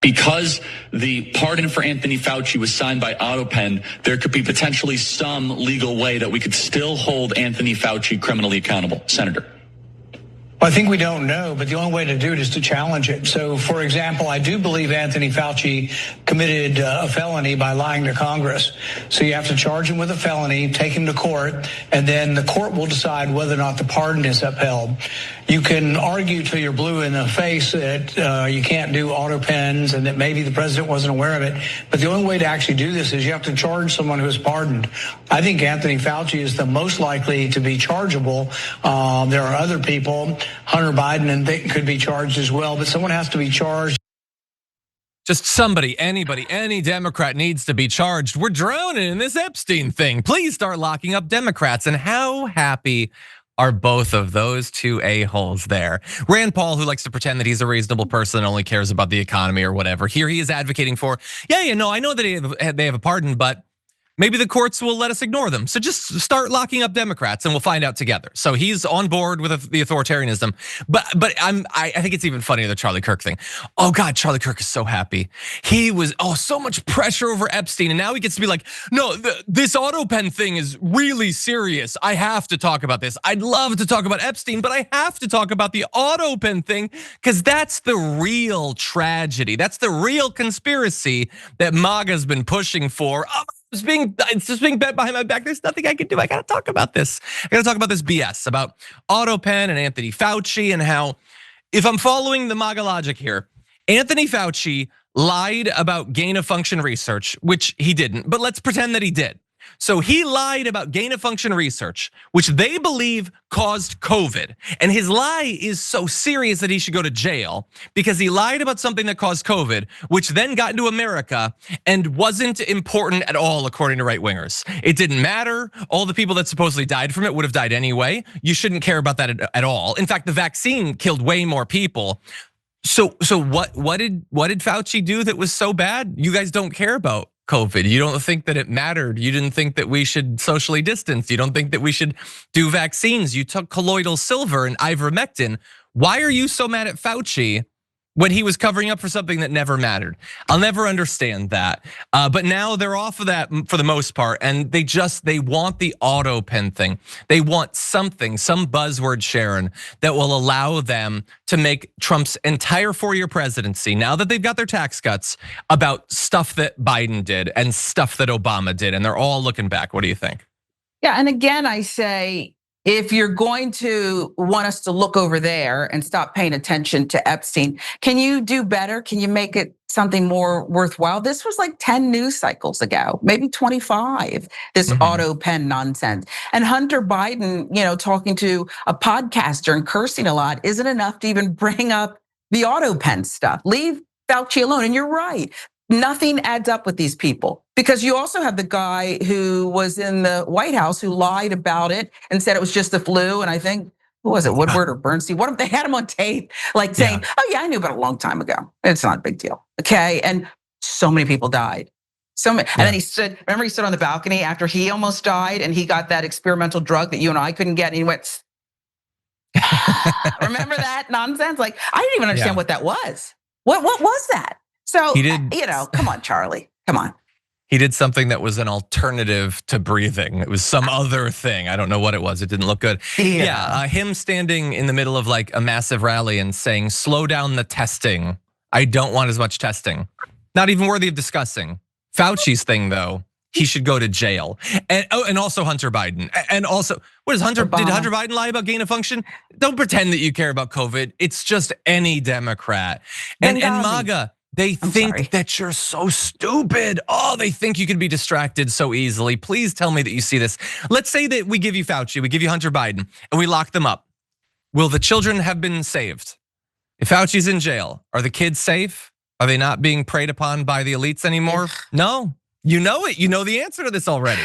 Because the pardon for Anthony Fauci was signed by AutoPen, there could be potentially some legal way that we could still hold Anthony Fauci criminally accountable. Senator. Well, I think we don't know, but the only way to do it is to challenge it. So, for example, I do believe Anthony Fauci committed a felony by lying to Congress. So you have to charge him with a felony, take him to court, and then the court will decide whether or not the pardon is upheld. You can argue till you're blue in the face that you can't do AutoPens and that maybe the president wasn't aware of it. But the only way to actually do this is you have to charge someone who is pardoned. I think Anthony Fauci is the most likely to be chargeable. There are other people, Hunter Biden, and they could be charged as well. But someone has to be charged. Just somebody, anybody, any Democrat needs to be charged. We're drowning in this Epstein thing. Please start locking up Democrats. And how happy are both of those two a-holes there? Rand Paul, who likes to pretend that he's a reasonable person and only cares about the economy or whatever. Here he is advocating for, I know that they have a pardon, but maybe the courts will let us ignore them. So just start locking up Democrats and we'll find out together. So he's on board with the authoritarianism. But I think it's even funnier, the Charlie Kirk thing. Oh God, Charlie Kirk is so happy. He was, so much pressure over Epstein. And now he gets to be like, no, this AutoPen thing is really serious. I have to talk about this. I'd love to talk about Epstein, but I have to talk about the AutoPen thing because that's the real tragedy. That's the real conspiracy that MAGA's been pushing for. It's just being bent behind my back. There's nothing I can do. I gotta talk about this. I gotta talk about this BS about AutoPen and Anthony Fauci and how, if I'm following the MAGA logic here, Anthony Fauci lied about gain of function research, which he didn't, but let's pretend that he did. So he lied about gain of function research, which they believe caused COVID. And his lie is so serious that he should go to jail because he lied about something that caused COVID, which then got into America and wasn't important at all, according to right wingers. It didn't matter. All the people that supposedly died from it would have died anyway. You shouldn't care about that at all. In fact, the vaccine killed way more people. So what did Fauci do that was so bad? You guys don't care about COVID. You don't think that it mattered. You didn't think that we should socially distance. You don't think that we should do vaccines. You took colloidal silver and ivermectin. Why are you so mad at Fauci when he was covering up for something that never mattered? I'll never understand that. But now they're off of that for the most part, and they want the AutoPen thing. They want something, some buzzword, Sharon, that will allow them to make Trump's entire 4-year presidency, now that they've got their tax cuts, about stuff that Biden did and stuff that Obama did, and they're all looking back. What do you think? Yeah, and again, I say, if you're going to want us to look over there and stop paying attention to Epstein, can you do better? Can you make it something more worthwhile? This was like 10 news cycles ago, maybe 25, this AutoPen nonsense. And Hunter Biden, talking to a podcaster and cursing a lot isn't enough to even bring up the AutoPen stuff. Leave Fauci alone. And you're right. Nothing adds up with these people because you also have the guy who was in the White House who lied about it and said it was just the flu. And I think, who was it, Woodward or Bernstein? What if they had him on tape, like saying, "Oh yeah, I knew about it a long time ago. It's not a big deal." Okay, and so many people died. So many, and then he stood. Remember, he stood on the balcony after he almost died, and he got that experimental drug that you and I couldn't get, and he went. Remember that nonsense? Like I didn't even understand what that was. What was that? So, come on, Charlie, come on. He did something that was an alternative to breathing. It was some other thing. I don't know what it was. It didn't look good. Yeah, him standing in the middle of like a massive rally and saying, slow down the testing. I don't want as much testing. Not even worthy of discussing. Fauci's thing though, he should go to jail. And also Hunter Biden. And also, did Hunter Biden lie about gain of function? Don't pretend that you care about COVID. It's just any Democrat. And MAGA, they think that you're so stupid. They think you can be distracted so easily. Please tell me that you see this. Let's say that we give you Fauci, we give you Hunter Biden, and we lock them up. Will the children have been saved? If Fauci's in jail, are the kids safe? Are they not being preyed upon by the elites anymore? No, you know it. You know the answer to this already.